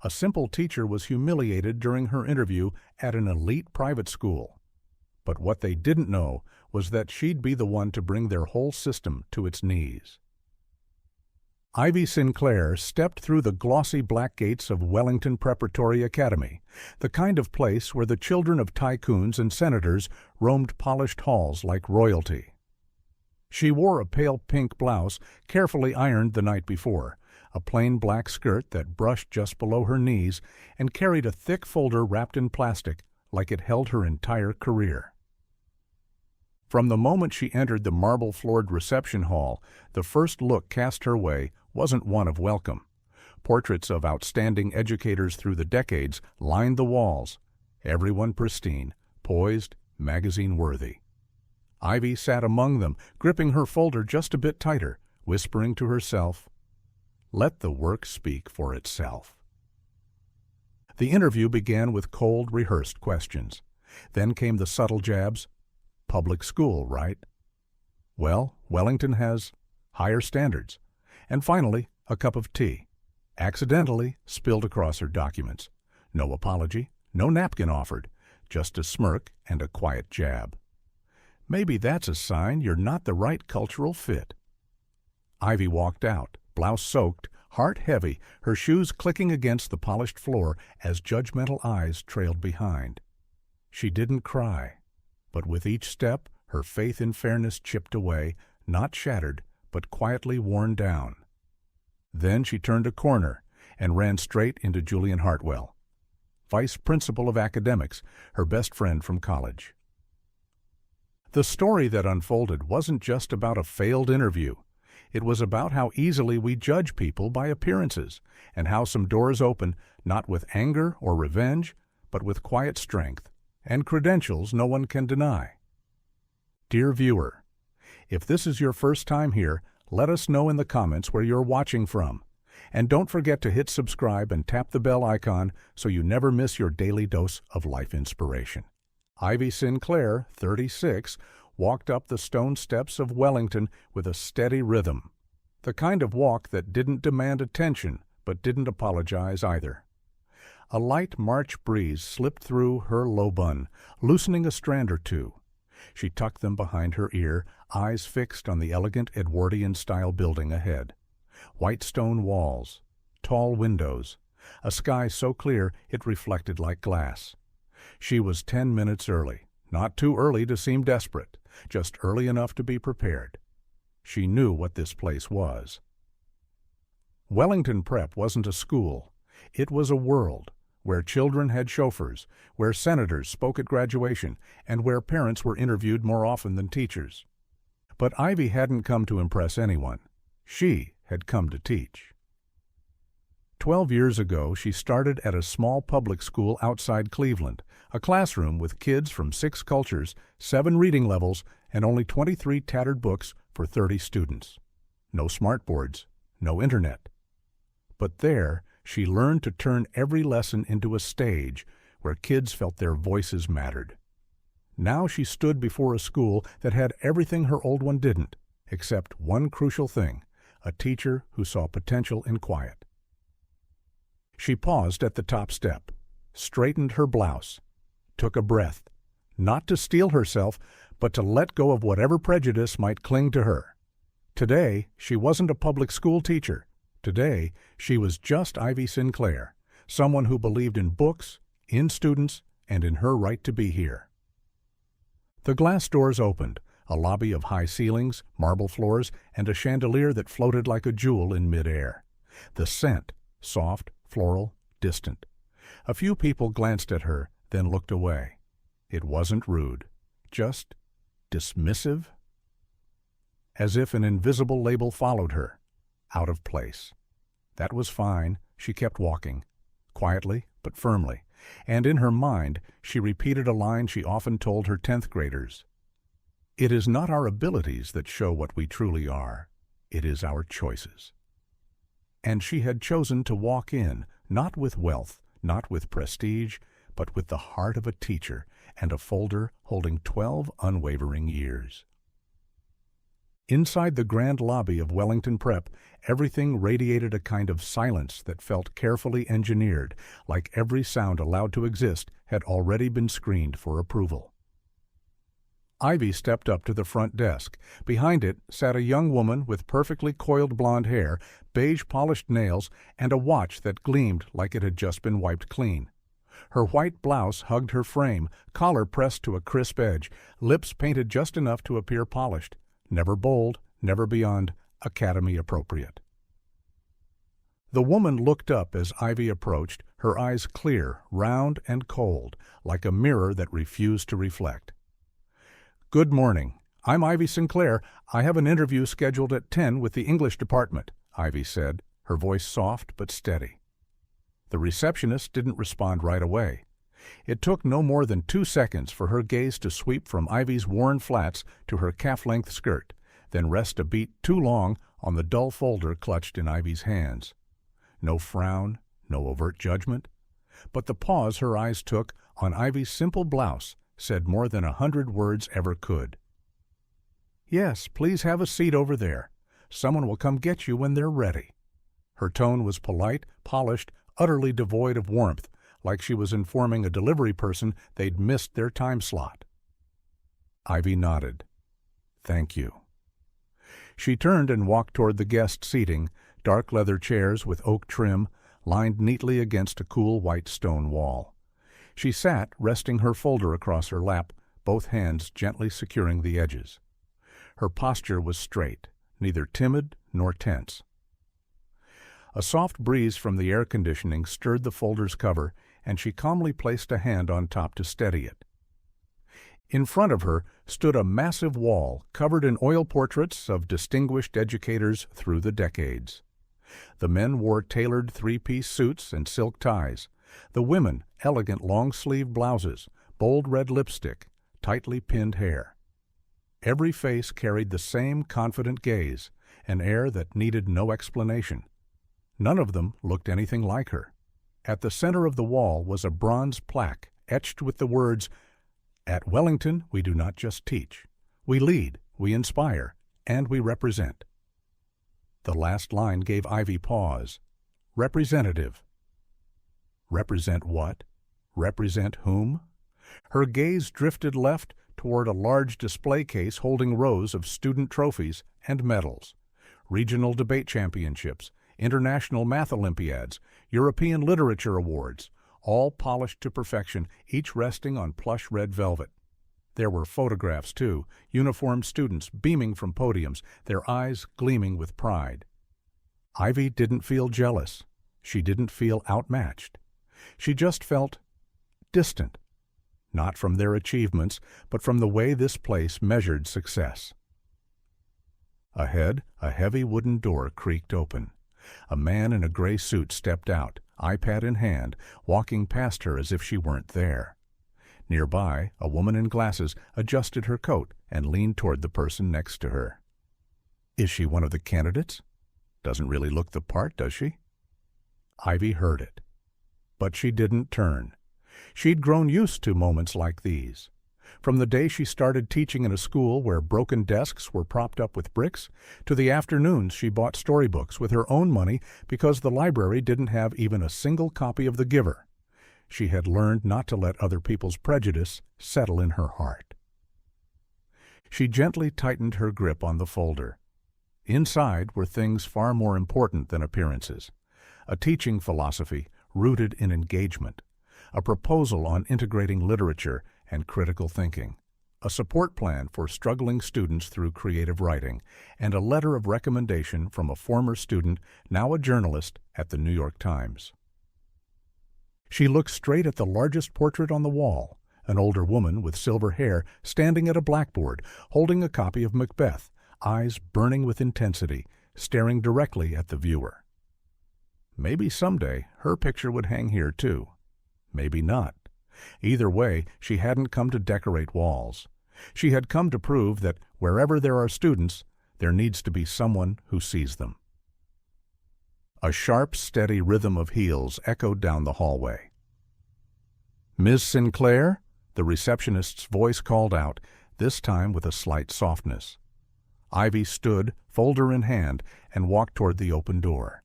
A simple teacher was humiliated during her interview at an elite private school. But what they didn't know was that she'd be the one to bring their whole system to its knees. Ivy Sinclair stepped through the glossy black gates of Wellington Preparatory Academy, the kind of place where the children of tycoons and senators roamed polished halls like royalty. She wore a pale pink blouse carefully ironed the night before, a plain black skirt that brushed just below her knees, and carried a thick folder wrapped in plastic like it held her entire career. From the moment she entered the marble-floored reception hall, the first look cast her way wasn't one of welcome. Portraits of outstanding educators through the decades lined the walls, everyone pristine, poised, magazine-worthy. Ivy sat among them, gripping her folder just a bit tighter, whispering to herself, "Let the work speak for itself." The interview began with cold, rehearsed questions. Then came the subtle jabs. Public school, right? Well, Wellington has higher standards. And finally, a cup of tea, accidentally spilled across her documents. No apology, no napkin offered, just a smirk and a quiet jab. Maybe that's a sign you're not the right cultural fit. Ivy walked out, blouse soaked, heart heavy, her shoes clicking against the polished floor as judgmental eyes trailed behind. She didn't cry, but with each step, her faith in fairness chipped away, not shattered, but quietly worn down. Then she turned a corner and ran straight into Julian Hartwell, Vice Principal of Academics, her best friend from college. The story that unfolded wasn't just about a failed interview. It was about how easily we judge people by appearances, and how some doors open not with anger or revenge, but with quiet strength and credentials no one can deny. Dear viewer, if this is your first time here, let us know in the comments where you're watching from. And don't forget to hit subscribe and tap the bell icon so you never miss your daily dose of life inspiration. Ivy Sinclair, 36, walked up the stone steps of Wellington with a steady rhythm, the kind of walk that didn't demand attention but didn't apologize either. A light March breeze slipped through her low bun, loosening a strand or two. She tucked them behind her ear, eyes fixed on the elegant Edwardian-style building ahead. White stone walls, tall windows, a sky so clear it reflected like glass. She was 10 minutes early, not too early to seem desperate, just early enough to be prepared. She knew what this place was. Wellington Prep wasn't a school. It was a world, where children had chauffeurs, where senators spoke at graduation, and where parents were interviewed more often than teachers. But Ivy hadn't come to impress anyone. She had come to teach. 12 years ago, she started at a small public school outside Cleveland, a classroom with kids from 6 cultures, 7 reading levels, and only 23 tattered books for 30 students. No smartboards, no internet. But there, she learned to turn every lesson into a stage where kids felt their voices mattered. Now she stood before a school that had everything her old one didn't, except one crucial thing, a teacher who saw potential in quiet. She paused at the top step, straightened her blouse, took a breath, not to steel herself, but to let go of whatever prejudice might cling to her. Today, she wasn't a public school teacher. Today, she was just Ivy Sinclair, someone who believed in books, in students, and in her right to be here. The glass doors opened, a lobby of high ceilings, marble floors, and a chandelier that floated like a jewel in midair. The scent, soft, floral, distant. A few people glanced at her, then looked away. It wasn't rude, just dismissive. As if an invisible label followed her, out of place. That was fine. She kept walking, quietly but firmly, and in her mind she repeated a line she often told her 10th graders. It is not our abilities that show what we truly are. It is our choices. And she had chosen to walk in, not with wealth, not with prestige, but with the heart of a teacher and a folder holding 12 unwavering years. Inside the grand lobby of Wellington Prep, everything radiated a kind of silence that felt carefully engineered, like every sound allowed to exist had already been screened for approval. Ivy stepped up to the front desk. Behind it sat a young woman with perfectly coiled blonde hair, beige-polished nails, and a watch that gleamed like it had just been wiped clean. Her white blouse hugged her frame, collar pressed to a crisp edge, lips painted just enough to appear polished. Never bold, never beyond academy appropriate. The woman looked up as Ivy approached, her eyes clear, round, and cold, like a mirror that refused to reflect. "Good morning. I'm Ivy Sinclair. I have an interview scheduled at 10 with the English department," Ivy said, her voice soft but steady. The receptionist didn't respond right away. It took no more than 2 seconds for her gaze to sweep from Ivy's worn flats to her calf-length skirt, then rest a beat too long on the dull folder clutched in Ivy's hands. No frown, no overt judgment, but the pause her eyes took on Ivy's simple blouse said more than 100 words ever could. "Yes, please have a seat over there. Someone will come get you when they're ready." Her tone was polite, polished, utterly devoid of warmth, like she was informing a delivery person they'd missed their time slot. Ivy nodded. "Thank you." She turned and walked toward the guest seating, dark leather chairs with oak trim, lined neatly against a cool white stone wall. She sat, resting her folder across her lap, both hands gently securing the edges. Her posture was straight, neither timid nor tense. A soft breeze from the air conditioning stirred the folder's cover, and she calmly placed a hand on top to steady it. In front of her stood a massive wall covered in oil portraits of distinguished educators through the decades. The men wore tailored three-piece suits and silk ties. The women, elegant long-sleeved blouses, bold red lipstick, tightly pinned hair. Every face carried the same confident gaze, an air that needed no explanation. None of them looked anything like her. At the center of the wall was a bronze plaque etched with the words, "At Wellington, we do not just teach. We lead, we inspire, and we represent." The last line gave Ivy pause. Representative. Represent what? Represent whom? Her gaze drifted left toward a large display case holding rows of student trophies and medals, regional debate championships, international math Olympiads, European literature awards, all polished to perfection, each resting on plush red velvet. There were photographs, too, uniformed students beaming from podiums, their eyes gleaming with pride. Ivy didn't feel jealous. She didn't feel outmatched. She just felt distant, not from their achievements, but from the way this place measured success. Ahead, a heavy wooden door creaked open. A man in a gray suit stepped out, iPad in hand, walking past her as if she weren't there. Nearby, a woman in glasses adjusted her coat and leaned toward the person next to her. "Is she one of the candidates? Doesn't really look the part, does she?" Ivy heard it. But she didn't turn. She'd grown used to moments like these. From the day she started teaching in a school where broken desks were propped up with bricks, to the afternoons she bought storybooks with her own money because the library didn't have even a single copy of The Giver. She had learned not to let other people's prejudice settle in her heart. She gently tightened her grip on the folder. Inside were things far more important than appearances. A teaching philosophy rooted in engagement, a proposal on integrating literature and critical thinking, a support plan for struggling students through creative writing, and a letter of recommendation from a former student, now a journalist, at the New York Times. She looked straight at the largest portrait on the wall, an older woman with silver hair standing at a blackboard, holding a copy of Macbeth, eyes burning with intensity, staring directly at the viewer. Maybe someday her picture would hang here too. Maybe not. Either way, she hadn't come to decorate walls. She had come to prove that wherever there are students, there needs to be someone who sees them. A sharp, steady rhythm of heels echoed down the hallway. "Miss Sinclair?" the receptionist's voice called out, this time with a slight softness. Ivy stood, folder in hand, and walked toward the open door.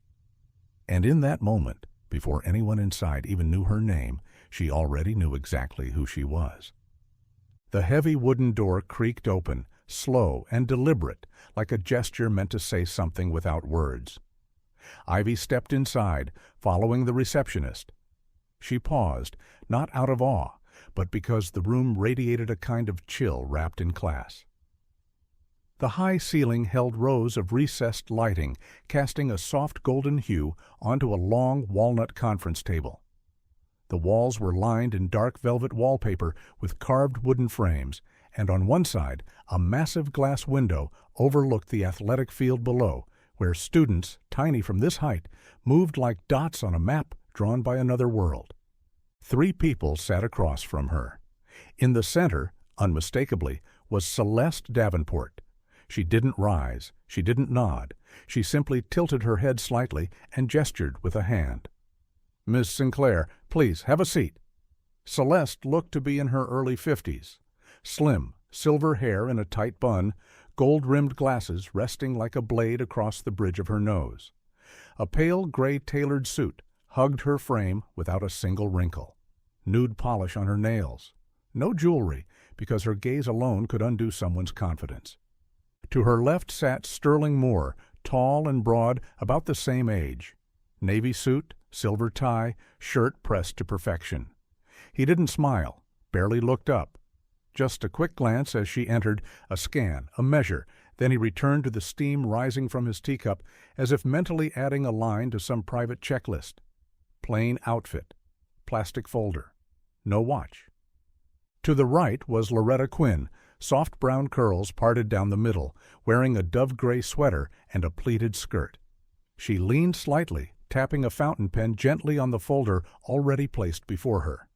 And in that moment, before anyone inside even knew her name, she already knew exactly who she was. The heavy wooden door creaked open, slow and deliberate, like a gesture meant to say something without words. Ivy stepped inside, following the receptionist. She paused, not out of awe, but because the room radiated a kind of chill wrapped in class. The high ceiling held rows of recessed lighting, casting a soft golden hue onto a long walnut conference table. The walls were lined in dark velvet wallpaper with carved wooden frames, and on one side, a massive glass window overlooked the athletic field below, where students, tiny from this height, moved like dots on a map drawn by another world. 3 people sat across from her. In the center, unmistakably, was Celeste Davenport. She didn't rise, she didn't nod, she simply tilted her head slightly and gestured with a hand. "Miss Sinclair, please have a seat." Celeste looked to be in her early 50s. Slim, silver hair in a tight bun, gold-rimmed glasses resting like a blade across the bridge of her nose. A pale gray tailored suit hugged her frame without a single wrinkle. Nude polish on her nails. No jewelry, because her gaze alone could undo someone's confidence. To her left sat Sterling Moore, tall and broad, about the same age. Navy suit, silver tie, shirt pressed to perfection. He didn't smile, barely looked up. Just a quick glance as she entered, a scan, a measure, then he returned to the steam rising from his teacup as if mentally adding a line to some private checklist. Plain outfit. Plastic folder. No watch. To the right was Loretta Quinn, soft brown curls parted down the middle, wearing a dove-gray sweater and a pleated skirt. She leaned slightly, tapping a fountain pen gently on the folder already placed before her.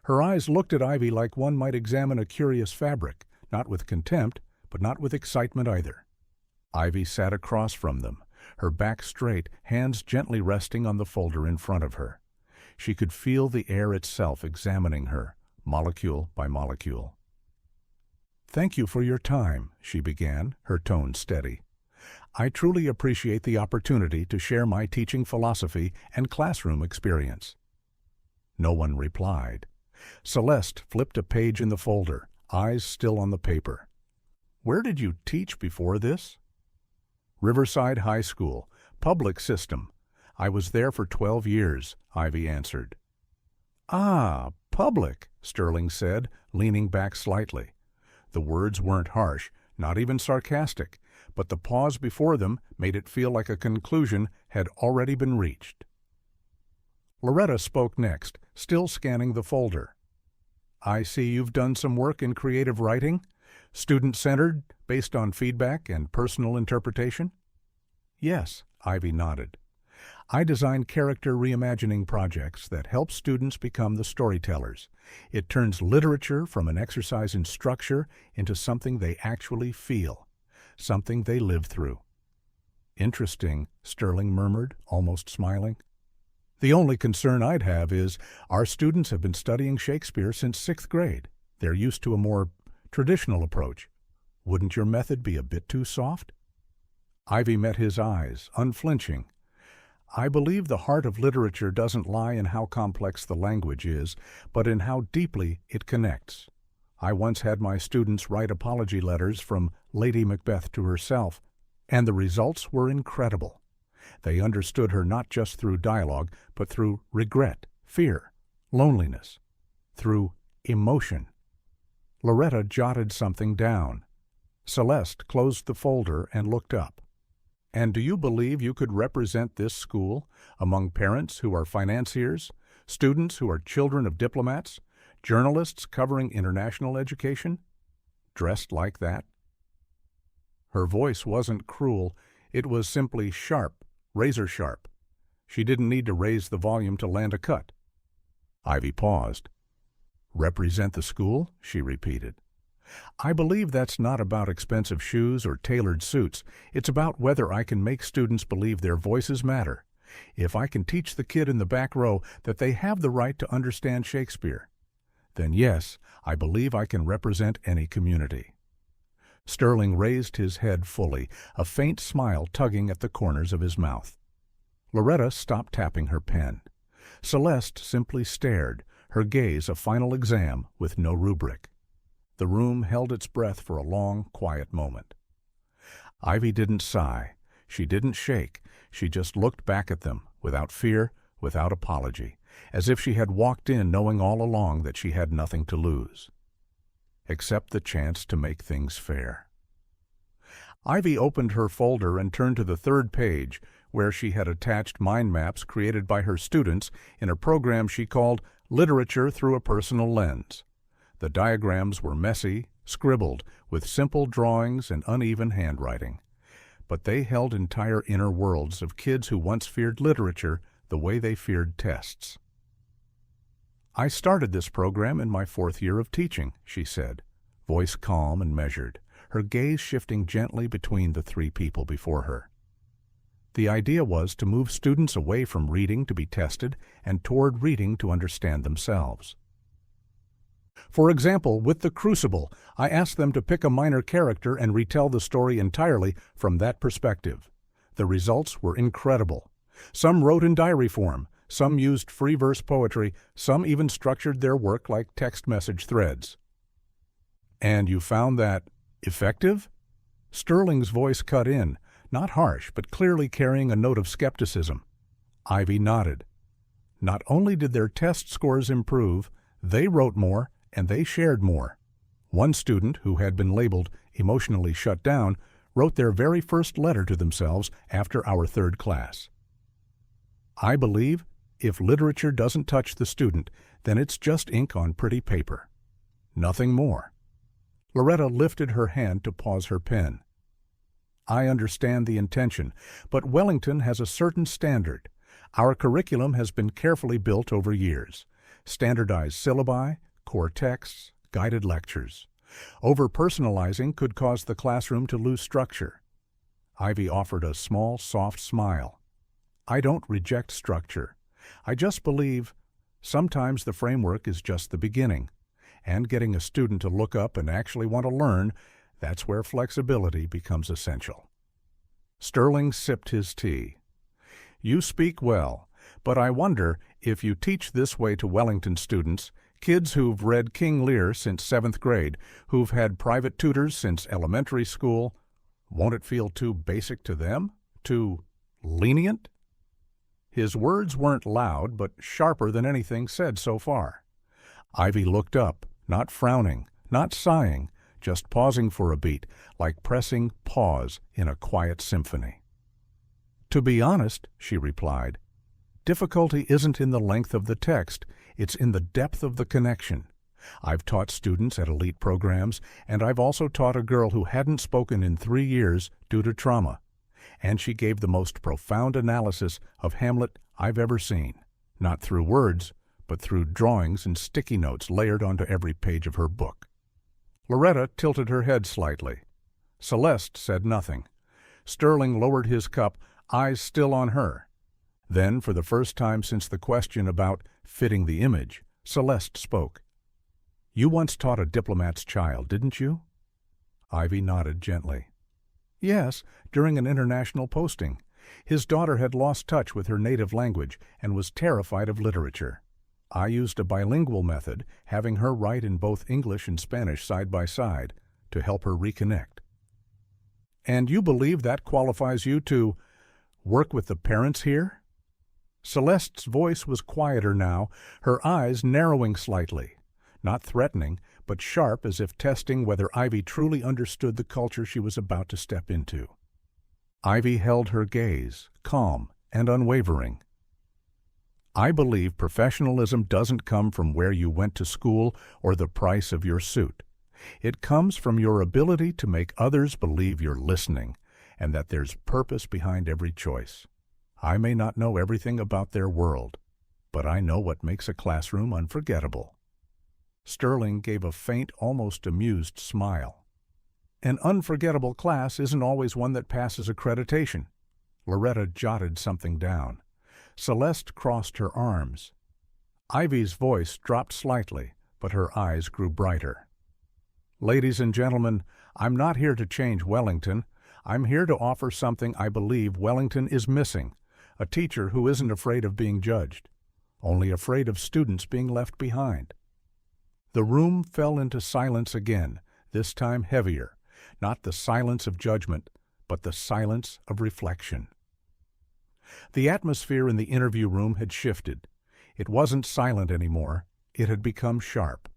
Her eyes looked at Ivy like one might examine a curious fabric, not with contempt, but not with excitement either. Ivy sat across from them, her back straight, hands gently resting on the folder in front of her. She could feel the air itself examining her, molecule by molecule. "Thank you for your time," she began, her tone steady. "I truly appreciate the opportunity to share my teaching philosophy and classroom experience." No one replied. Celeste flipped a page in the folder, eyes still on the paper. "Where did you teach before this?" "Riverside High School, public system. I was there for 12 years, Ivy answered. "Ah, public," Sterling said, leaning back slightly. The words weren't harsh, not even sarcastic, but the pause before them made it feel like a conclusion had already been reached. Loretta spoke next, still scanning the folder. "I see you've done some work in creative writing, student-centered, based on feedback and personal interpretation?" "Yes," Ivy nodded. "I design character reimagining projects that help students become the storytellers. It turns literature from an exercise in structure into something they actually feel, something they live through." "Interesting," Sterling murmured, almost smiling. "The only concern I'd have is our students have been studying Shakespeare since 6th grade. They're used to a more traditional approach. Wouldn't your method be a bit too soft?" Ivy met his eyes, unflinching. "I believe the heart of literature doesn't lie in how complex the language is, but in how deeply it connects. I once had my students write apology letters from Lady Macbeth to herself, and the results were incredible. They understood her not just through dialogue, but through regret, fear, loneliness, through emotion." Loretta jotted something down. Celeste closed the folder and looked up. "And do you believe you could represent this school among parents who are financiers, students who are children of diplomats, journalists covering international education? Dressed like that?" Her voice wasn't cruel, it was simply sharp, razor sharp. She didn't need to raise the volume to land a cut. Ivy paused. "Represent the school?" she repeated. "I believe that's not about expensive shoes or tailored suits. It's about whether I can make students believe their voices matter. If I can teach the kid in the back row that they have the right to understand Shakespeare, then yes, I believe I can represent any community." Sterling raised his head fully, a faint smile tugging at the corners of his mouth. Loretta stopped tapping her pen. Celeste simply stared, her gaze a final exam with no rubric. The room held its breath for a long, quiet moment. Ivy didn't sigh. She didn't shake. She just looked back at them, without fear, without apology, as if she had walked in knowing all along that she had nothing to lose, except the chance to make things fair. Ivy opened her folder and turned to the third page, where she had attached mind maps created by her students in a program she called Literature Through a Personal Lens. The diagrams were messy, scribbled, with simple drawings and uneven handwriting, but they held entire inner worlds of kids who once feared literature the way they feared tests. "I started this program in my 4th year of teaching," she said, voice calm and measured, her gaze shifting gently between the 3 people before her. The idea was to move students away from reading to be tested and toward reading to understand themselves. For example, with The Crucible, I asked them to pick a minor character and retell the story entirely from that perspective. The results were incredible. Some wrote in diary form, some used free verse poetry, some even structured their work like text message threads. "And you found that effective?" Sterling's voice cut in, not harsh, but clearly carrying a note of skepticism. Ivy nodded. Not only did their test scores improve, they wrote more and they shared more. One student, who had been labeled emotionally shut down, wrote their very first letter to themselves after our 3rd class. "I believe if literature doesn't touch the student, then it's just ink on pretty paper. Nothing more." Loretta lifted her hand to pause her pen. "I understand the intention, but Wellington has a certain standard. Our curriculum has been carefully built over years. Standardized syllabi, core texts, guided lectures. Over-personalizing could cause the classroom to lose structure." Ivy offered a small, soft smile. "I don't reject structure. I just believe sometimes the framework is just the beginning, and getting a student to look up and actually want to learn, that's where flexibility becomes essential." Sterling sipped his tea. "You speak well, but I wonder if you teach this way to Wellington students, kids who've read King Lear since 7th grade, who've had private tutors since elementary school, won't it feel too basic to them? Too lenient?" His words weren't loud, but sharper than anything said so far. Ivy looked up, not frowning, not sighing, just pausing for a beat, like pressing pause in a quiet symphony. "To be honest," she replied, "difficulty isn't in the length of the text, it's in the depth of the connection. I've taught students at elite programs, and I've also taught a girl who hadn't spoken in 3 years due to trauma, and she gave the most profound analysis of Hamlet I've ever seen, not through words, but through drawings and sticky notes layered onto every page of her book." Loretta tilted her head slightly. Celeste said nothing. Sterling lowered his cup, eyes still on her. Then, for the first time since the question about fitting the image, Celeste spoke. "You once taught a diplomat's child, didn't you?" Ivy nodded gently. "Yes, during an international posting. His daughter had lost touch with her native language and was terrified of literature. I used a bilingual method, having her write in both English and Spanish side by side, to help her reconnect." "And you believe that qualifies you to work with the parents here?" Celeste's voice was quieter now, her eyes narrowing slightly, not threatening, but sharp as if testing whether Ivy truly understood the culture she was about to step into. Ivy held her gaze, calm and unwavering. "I believe professionalism doesn't come from where you went to school or the price of your suit. It comes from your ability to make others believe you're listening and that there's purpose behind every choice. I may not know everything about their world, but I know what makes a classroom unforgettable." Sterling gave a faint, almost amused smile. "An unforgettable class isn't always one that passes accreditation." Loretta jotted something down. Celeste crossed her arms. Ivy's voice dropped slightly, but her eyes grew brighter. Ladies and gentlemen, I'm not here to change Wellington. I'm here to offer something I believe Wellington is missing, a teacher who isn't afraid of being judged, only afraid of students being left behind. The room fell into silence again, this time heavier, not the silence of judgment, but the silence of reflection. The atmosphere in the interview room had shifted. It wasn't silent anymore. It had become sharp,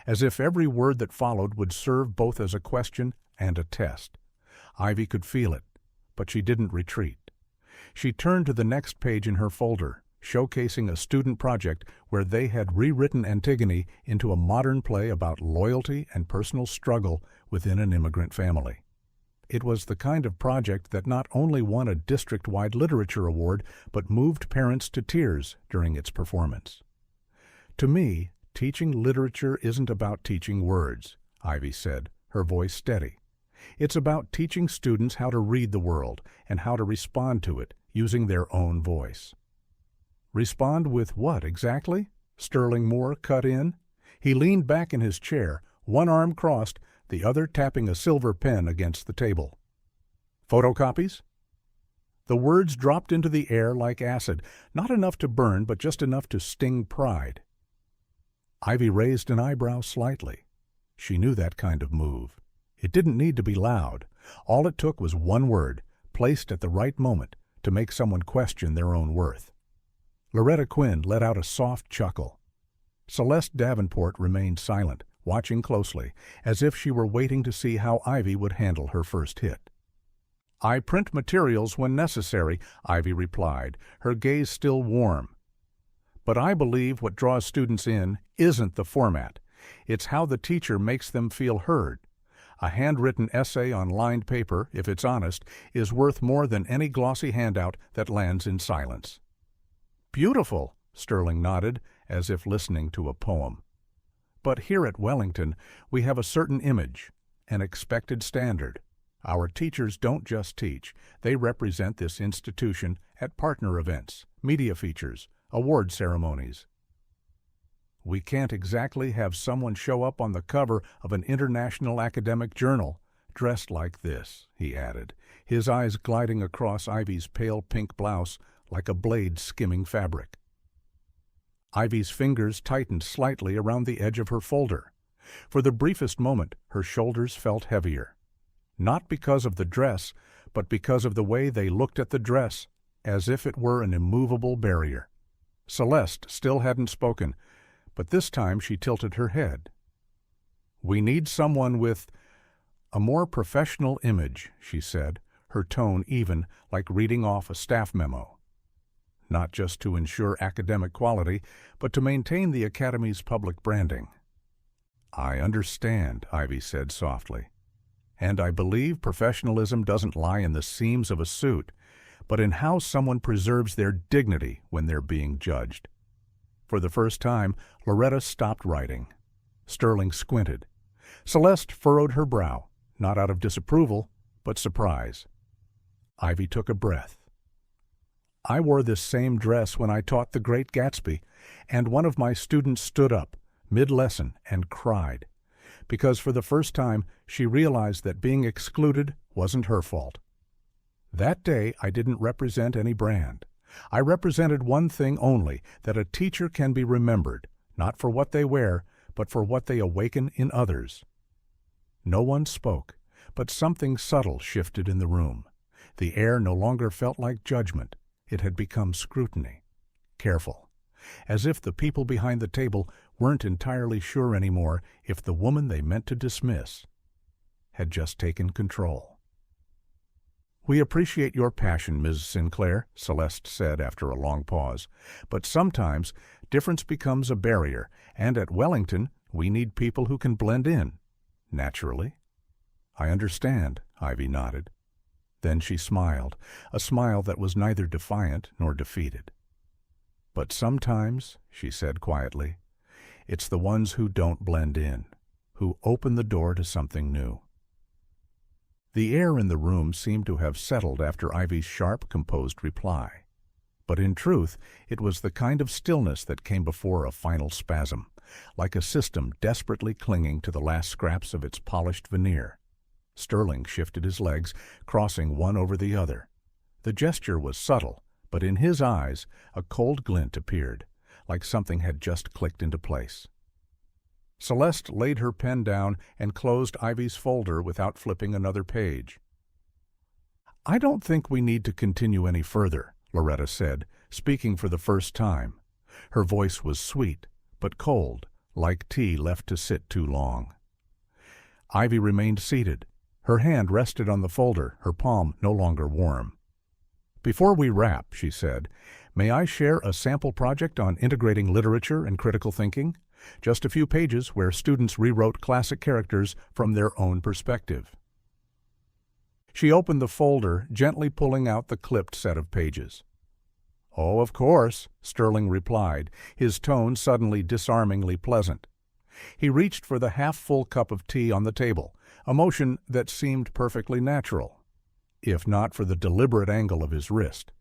as if every word that followed would serve both as a question and a test. Ivy could feel it, but she didn't retreat. She turned to the next page in her folder, showcasing a student project where they had rewritten Antigone into a modern play about loyalty and personal struggle within an immigrant family. It was the kind of project that not only won a district-wide literature award, but moved parents to tears during its performance. To me, teaching literature isn't about teaching words, Ivy said, her voice steady. It's about teaching students how to read the world and how to respond to it using their own voice. Respond with what exactly? Sterling Moore cut in. He leaned back in his chair, one arm crossed, the other tapping a silver pen against the table. Photocopies? The words dropped into the air like acid, not enough to burn, but just enough to sting pride. Ivy raised an eyebrow slightly. She knew that kind of move. It didn't need to be loud. All it took was one word, placed at the right moment, to make someone question their own worth. Loretta Quinn let out a soft chuckle. Celeste Davenport remained silent, watching closely, as if she were waiting to see how Ivy would handle her first hit. I print materials when necessary, Ivy replied, her gaze still warm. But I believe what draws students in isn't the format. It's how the teacher makes them feel heard. A handwritten essay on lined paper, if it's honest, is worth more than any glossy handout that lands in silence. Beautiful, Sterling nodded, as if listening to a poem. But here at Wellington, we have a certain image, an expected standard. Our teachers don't just teach, they represent this institution at partner events, media features, award ceremonies. We can't exactly have someone show up on the cover of an international academic journal dressed like this, he added, his eyes gliding across Ivy's pale pink blouse like a blade skimming fabric. Ivy's fingers tightened slightly around the edge of her folder. For the briefest moment, her shoulders felt heavier. Not because of the dress, but because of the way they looked at the dress, as if it were an immovable barrier. Celeste still hadn't spoken, but this time she tilted her head. We need someone with a more professional image, she said, her tone even, like reading off a staff memo. Not just to ensure academic quality, but to maintain the Academy's public branding. I understand, Ivy said softly. And I believe professionalism doesn't lie in the seams of a suit, but in how someone preserves their dignity when they're being judged. For the first time, Loretta stopped writing. Sterling squinted. Celeste furrowed her brow, not out of disapproval, but surprise. Ivy took a breath. I wore this same dress when I taught The Great Gatsby, and one of my students stood up, mid-lesson, and cried, because for the first time she realized that being excluded wasn't her fault. That day I didn't represent any brand. I represented one thing only, that a teacher can be remembered, not for what they wear, but for what they awaken in others. No one spoke, but something subtle shifted in the room. The air no longer felt like judgment. It had become scrutiny, careful, as if the people behind the table weren't entirely sure anymore if the woman they meant to dismiss had just taken control. We appreciate your passion, Ms. Sinclair, Celeste said after a long pause, but sometimes difference becomes a barrier, and at Wellington we need people who can blend in, naturally. I understand, Ivy nodded. Then she smiled, a smile that was neither defiant nor defeated. But sometimes, she said quietly, it's the ones who don't blend in, who open the door to something new. The air in the room seemed to have settled after Ivy's sharp, composed reply. But in truth, it was the kind of stillness that came before a final spasm, like a system desperately clinging to the last scraps of its polished veneer. Sterling shifted his legs, crossing one over the other. The gesture was subtle, but in his eyes a cold glint appeared, like something had just clicked into place. Celeste laid her pen down and closed Ivy's folder without flipping another page. "I don't think we need to continue any further," Loretta said, speaking for the first time. Her voice was sweet, but cold, like tea left to sit too long. Ivy remained seated. Her hand rested on the folder, her palm no longer warm. "Before we wrap," she said, "may I share a sample project on integrating literature and critical thinking? Just a few pages where students rewrote classic characters from their own perspective." She opened the folder, gently pulling out the clipped set of pages. "Oh, of course," Sterling replied, his tone suddenly disarmingly pleasant. He reached for the half-full cup of tea on the table, a motion that seemed perfectly natural, if not for the deliberate angle of his wrist.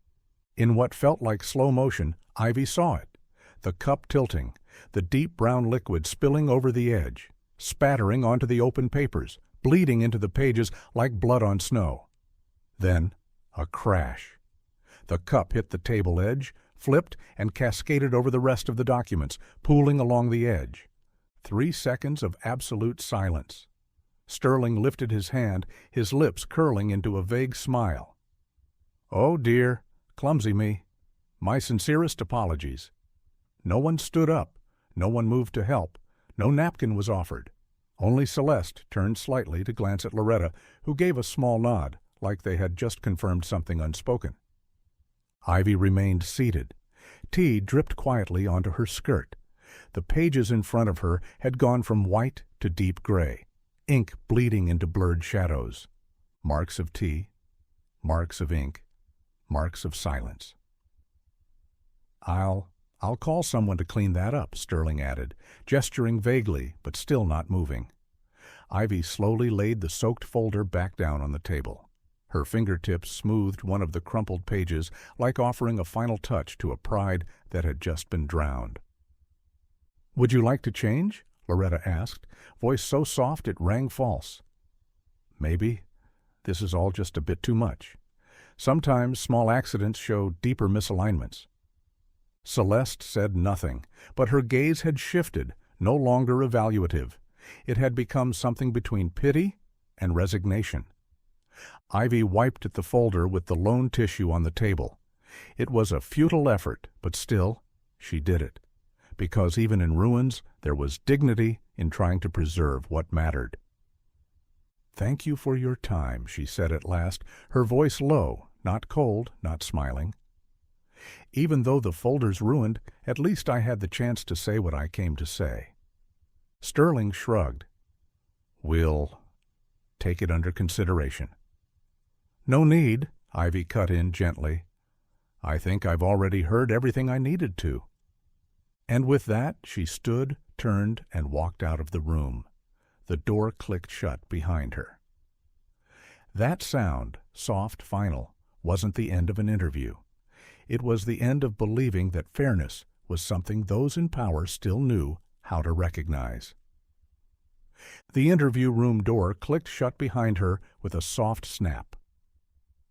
In what felt like slow motion, Ivy saw it, the cup tilting, the deep brown liquid spilling over the edge, spattering onto the open papers, bleeding into the pages like blood on snow. Then, a crash. The cup hit the table edge, flipped, and cascaded over the rest of the documents, pooling along the edge. 3 seconds of absolute silence. Sterling lifted his hand, his lips curling into a vague smile. "Oh dear, clumsy me. My sincerest apologies." No one stood up, no one moved to help, no napkin was offered. Only Celeste turned slightly to glance at Loretta, who gave a small nod, like they had just confirmed something unspoken. Ivy remained seated. Tea dripped quietly onto her skirt. The pages in front of her had gone from white to deep gray, ink bleeding into blurred shadows. Marks of tea, marks of ink, marks of silence. I'll call someone to clean that up," Sterling added, gesturing vaguely but still not moving. Ivy slowly laid the soaked folder back down on the table. Her fingertips smoothed one of the crumpled pages, like offering a final touch to a pride that had just been drowned. "Would you like to change?" Loretta asked, voice so soft it rang false. "Maybe. This is all just a bit too much. Sometimes small accidents show deeper misalignments." Celeste said nothing, but her gaze had shifted, no longer evaluative. It had become something between pity and resignation. Ivy wiped at the folder with the lone tissue on the table. It was a futile effort, but still, she did it. Because even in ruins, there was dignity in trying to preserve what mattered. "Thank you for your time," she said at last, her voice low, not cold, not smiling. "Even though the folder's ruined, at least I had the chance to say what I came to say." Sterling shrugged. "We'll take it under consideration." "No need," Ivy cut in gently. "I think I've already heard everything I needed to." And with that, she stood, turned, and walked out of the room. The door clicked shut behind her. That sound, soft, final, wasn't the end of an interview. It was the end of believing that fairness was something those in power still knew how to recognize. The interview room door clicked shut behind her with a soft snap.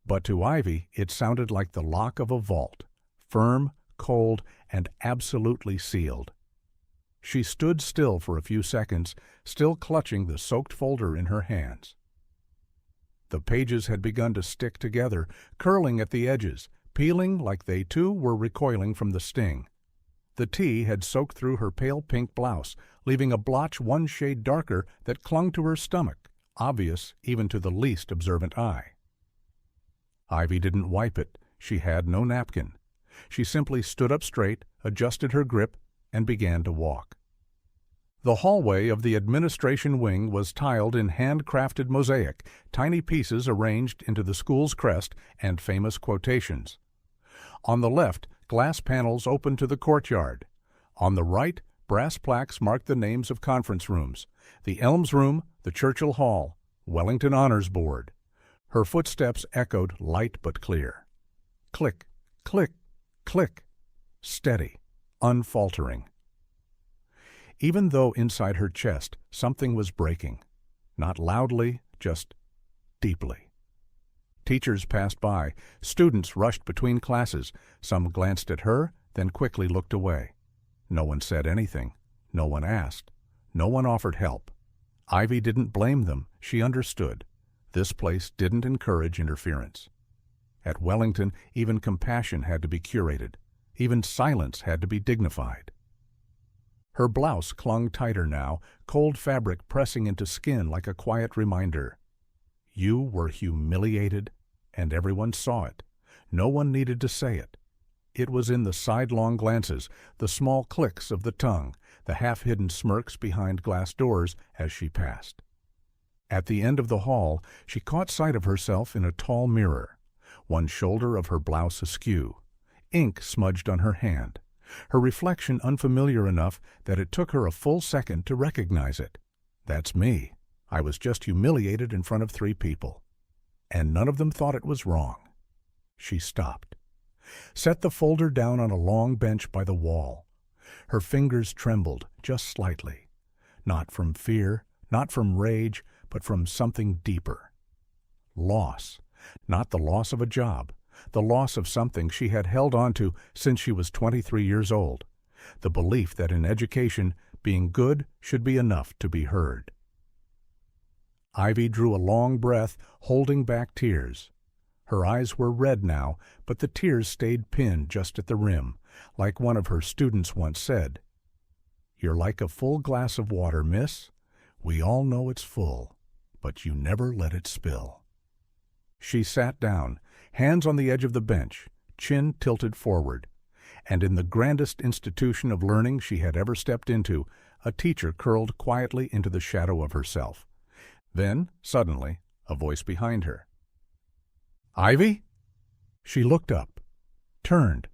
But to Ivy, it sounded like the lock of a vault, firm, cold, and absolutely sealed. She stood still for a few seconds, still clutching the soaked folder in her hands. The pages had begun to stick together, curling at the edges, peeling like they too were recoiling from the sting. The tea had soaked through her pale pink blouse, leaving a blotch one shade darker that clung to her stomach, obvious even to the least observant eye. Ivy didn't wipe it. She had no napkin. She simply stood up straight, adjusted her grip, and began to walk. The hallway of the administration wing was tiled in handcrafted mosaic, tiny pieces arranged into the school's crest and famous quotations. On the left, glass panels opened to the courtyard. On the right, brass plaques marked the names of conference rooms: the Elms Room, the Churchill Hall, Wellington Honors Board. Her footsteps echoed light but clear. Click, click, click. Steady, unfaltering. even though inside her chest something was breaking. Not loudly, just deeply. Teachers passed by, students rushed between classes, some glanced at her, then quickly looked away. No one said anything, no one asked, no one offered help. Ivy didn't blame them, she understood. This place didn't encourage interference. At Wellington, even compassion had to be curated, even silence had to be dignified. Her blouse clung tighter now, cold fabric pressing into skin like a quiet reminder. You were humiliated, and everyone saw it. No one needed to say it. It was in the sidelong glances, the small clicks of the tongue, the half-hidden smirks behind glass doors as she passed. At the end of the hall, she caught sight of herself in a tall mirror, one shoulder of her blouse askew, ink smudged on her hand, her reflection unfamiliar enough that it took her a full second to recognize it. That's me. I was just humiliated in front of 3 people. And none of them thought it was wrong. She stopped. Set the folder down on a long bench by the wall. Her fingers trembled, just slightly. Not from fear, not from rage, but from something deeper. Loss. Not the loss of a job. The loss of something she had held on to since she was 23 years old. The belief that in education, being good should be enough to be heard. Ivy drew a long breath, holding back tears. Her eyes were red now, but the tears stayed pinned just at the rim, like one of her students once said. "You're like a full glass of water, miss. We all know it's full, but you never let it spill." She sat down, hands on the edge of the bench, chin tilted forward. And in the grandest institution of learning she had ever stepped into, a teacher curled quietly into the shadow of herself. Then, suddenly, a voice behind her. "Ivy?" She looked up, turned.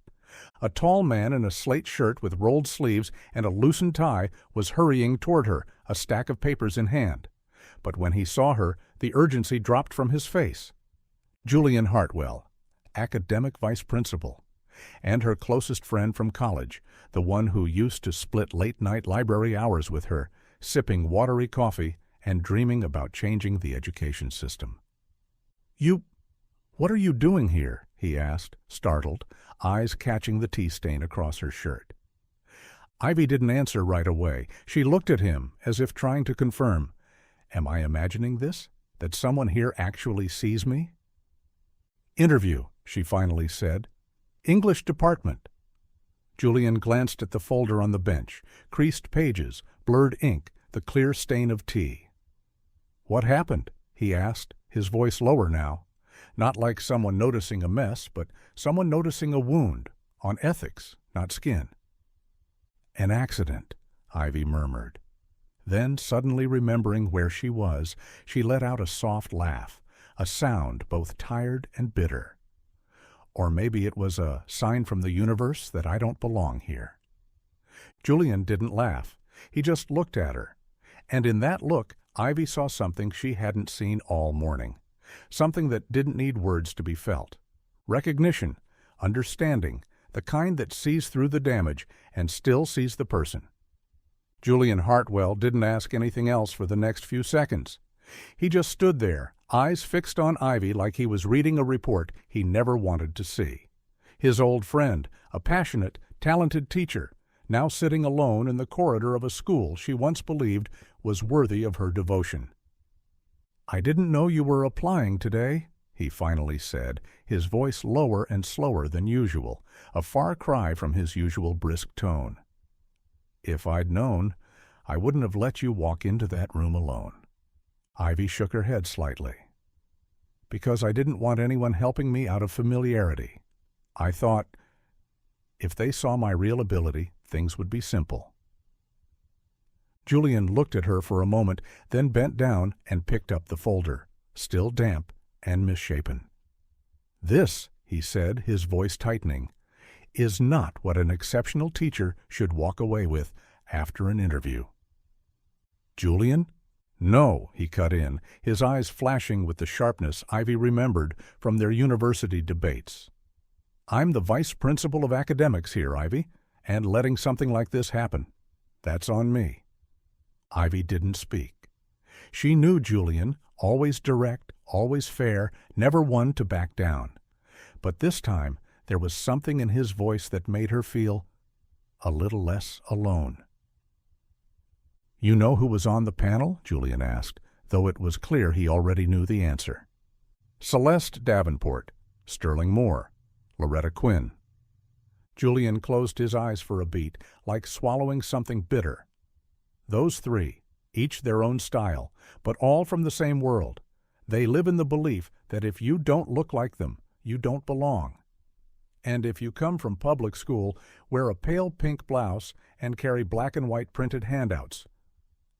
A tall man in a slate shirt with rolled sleeves and a loosened tie was hurrying toward her, a stack of papers in hand. But when he saw her, the urgency dropped from his face. Julian Hartwell, academic vice principal, and her closest friend from college, the one who used to split late-night library hours with her, sipping watery coffee and dreaming about changing the education system. What are you doing here?" he asked, startled, eyes catching the tea stain across her shirt. Ivy didn't answer right away. She looked at him as if trying to confirm, "Am I imagining this? That someone here actually sees me?" "Interview," she finally said. "English department." Julian glanced at the folder on the bench, creased pages, blurred ink, the clear stain of tea. "What happened?" he asked, his voice lower now. Not like someone noticing a mess, but someone noticing a wound, on ethics, not skin. "An accident," Ivy murmured. Then, suddenly remembering where she was, she let out a soft laugh, a sound both tired and bitter. Or maybe it was a sign from the universe that I don't belong here. Julian didn't laugh. He just looked at her. And in that look, Ivy saw something she hadn't seen all morning. Something that didn't need words to be felt. Recognition, understanding, the kind that sees through the damage and still sees the person. Julian Hartwell didn't ask anything else for the next few seconds. He just stood there, eyes fixed on Ivy like he was reading a report he never wanted to see. His old friend, a passionate, talented teacher, now sitting alone in the corridor of a school she once believed was worthy of her devotion. "I didn't know you were applying today," he finally said, his voice lower and slower than usual, a far cry from his usual brisk tone. "If I'd known, I wouldn't have let you walk into that room alone." Ivy shook her head slightly. "Because I didn't want anyone helping me out of familiarity. I thought, if they saw my real ability, things would be simple." Julian looked at her for a moment, then bent down and picked up the folder, still damp and misshapen. "This," he said, his voice tightening, "is not what an exceptional teacher should walk away with after an interview." "Julian?" "No," he cut in, his eyes flashing with the sharpness Ivy remembered from their university debates. "I'm the vice principal of academics here, Ivy, and letting something like this happen. That's on me." Ivy didn't speak. She knew Julian, always direct, always fair, never one to back down. But this time there was something in his voice that made her feel a little less alone. "You know who was on the panel?" Julian asked, though it was clear he already knew the answer. "Celeste Davenport, Sterling Moore, Loretta Quinn." Julian closed his eyes for a beat, like swallowing something bitter. Those three, each their own style, but all from the same world. They live in the belief that if you don't look like them, you don't belong. And if you come from public school, wear a pale pink blouse and carry black and white printed handouts.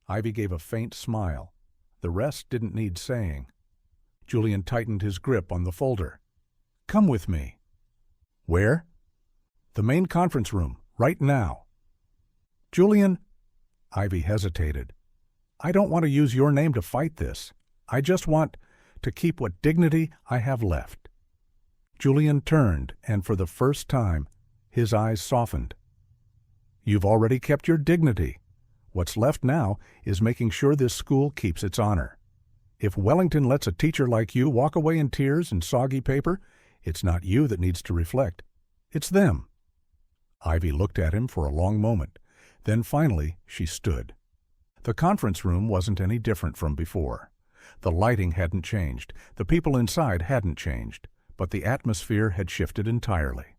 Ivy gave a faint smile. The rest didn't need saying. Julian tightened his grip on the folder. "Come with me." "Where?" "The main conference room, right now." "Julian," Ivy hesitated, "I don't want to use your name to fight this. I just want to keep what dignity I have left." Julian turned, and for the first time, his eyes softened. "You've already kept your dignity. What's left now is making sure this school keeps its honor. If Wellington lets a teacher like you walk away in tears and soggy paper, it's not you that needs to reflect. It's them." Ivy looked at him for a long moment. Then finally she stood. The conference room wasn't any different from before. The lighting hadn't changed, the people inside hadn't changed, but the atmosphere had shifted entirely.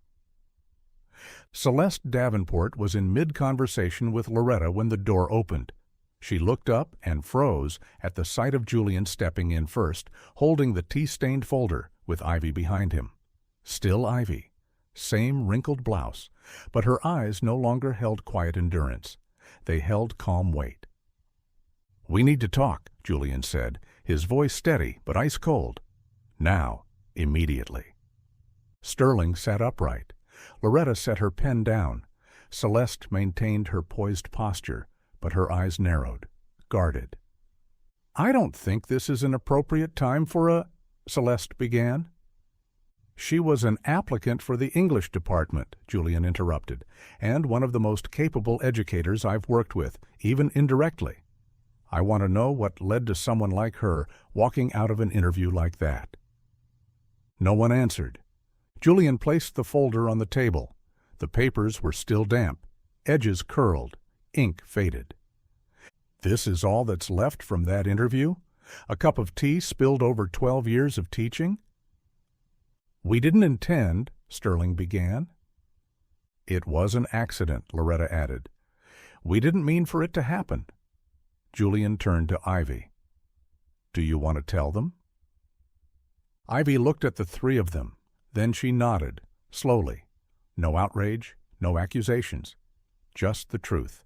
Celeste Davenport was in mid-conversation with Loretta when the door opened. She looked up and froze at the sight of Julian stepping in first, holding the tea-stained folder with Ivy behind him. Still Ivy. Same wrinkled blouse, but her eyes no longer held quiet endurance. They held calm weight. "We need to talk," Julian said, his voice steady but ice-cold. "Now, immediately." Sterling sat upright. Loretta set her pen down. Celeste maintained her poised posture, but her eyes narrowed, guarded. "I don't think this is an appropriate time for a—" Celeste began. "She was an applicant for the English department," Julian interrupted, "and one of the most capable educators I've worked with, even indirectly. I want to know what led to someone like her walking out of an interview like that." No one answered. Julian placed the folder on the table. The papers were still damp, edges curled, ink faded. "This is all that's left from that interview? A cup of tea spilled over 12 years of teaching?" "We didn't intend," Sterling began. "It was an accident," Loretta added. "We didn't mean for it to happen." Julian turned to Ivy. "Do you want to tell them?" Ivy looked at the three of them. Then she nodded, slowly. No outrage, no accusations. Just the truth.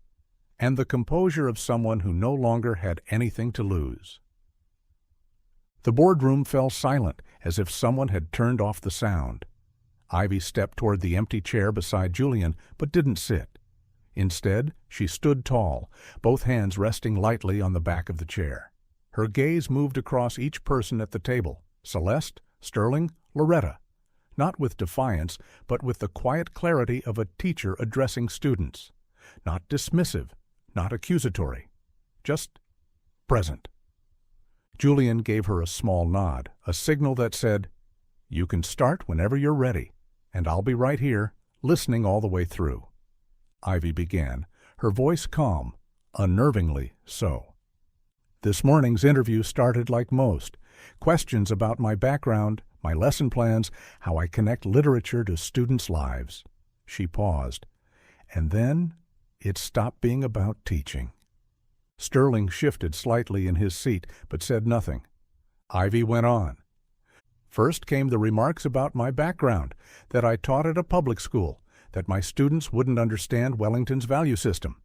And the composure of someone who no longer had anything to lose. The boardroom fell silent, as if someone had turned off the sound. Ivy stepped toward the empty chair beside Julian, but didn't sit. Instead, she stood tall, both hands resting lightly on the back of the chair. Her gaze moved across each person at the table, Celeste, Sterling, Loretta, not with defiance, but with the quiet clarity of a teacher addressing students. Not dismissive, not accusatory, just present. Julian gave her a small nod, a signal that said, "You can start whenever you're ready, and I'll be right here, listening all the way through." Ivy began, her voice calm, unnervingly so. "This morning's interview started like most. Questions about my background, my lesson plans, how I connect literature to students' lives." She paused. "And then it stopped being about teaching." Sterling shifted slightly in his seat, but said nothing. Ivy went on. "First came the remarks about my background, that I taught at a public school, that my students wouldn't understand Wellington's value system.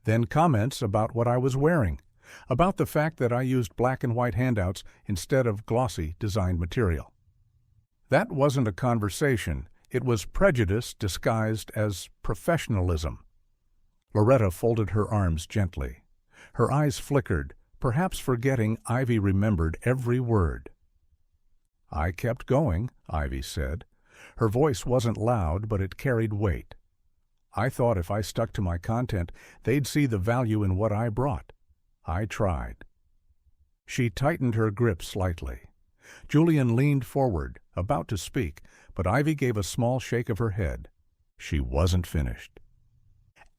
Then comments about what I was wearing, about the fact that I used black and white handouts instead of glossy designed material. That wasn't a conversation. It was prejudice disguised as professionalism." Loretta folded her arms gently. Her eyes flickered, perhaps forgetting Ivy remembered every word. "I kept going," Ivy said. Her voice wasn't loud, but it carried weight. I thought if I stuck to my content, they'd see the value in what I brought. I tried." She tightened her grip slightly. Julian leaned forward, about to speak, but Ivy gave a small shake of her head. She wasn't finished.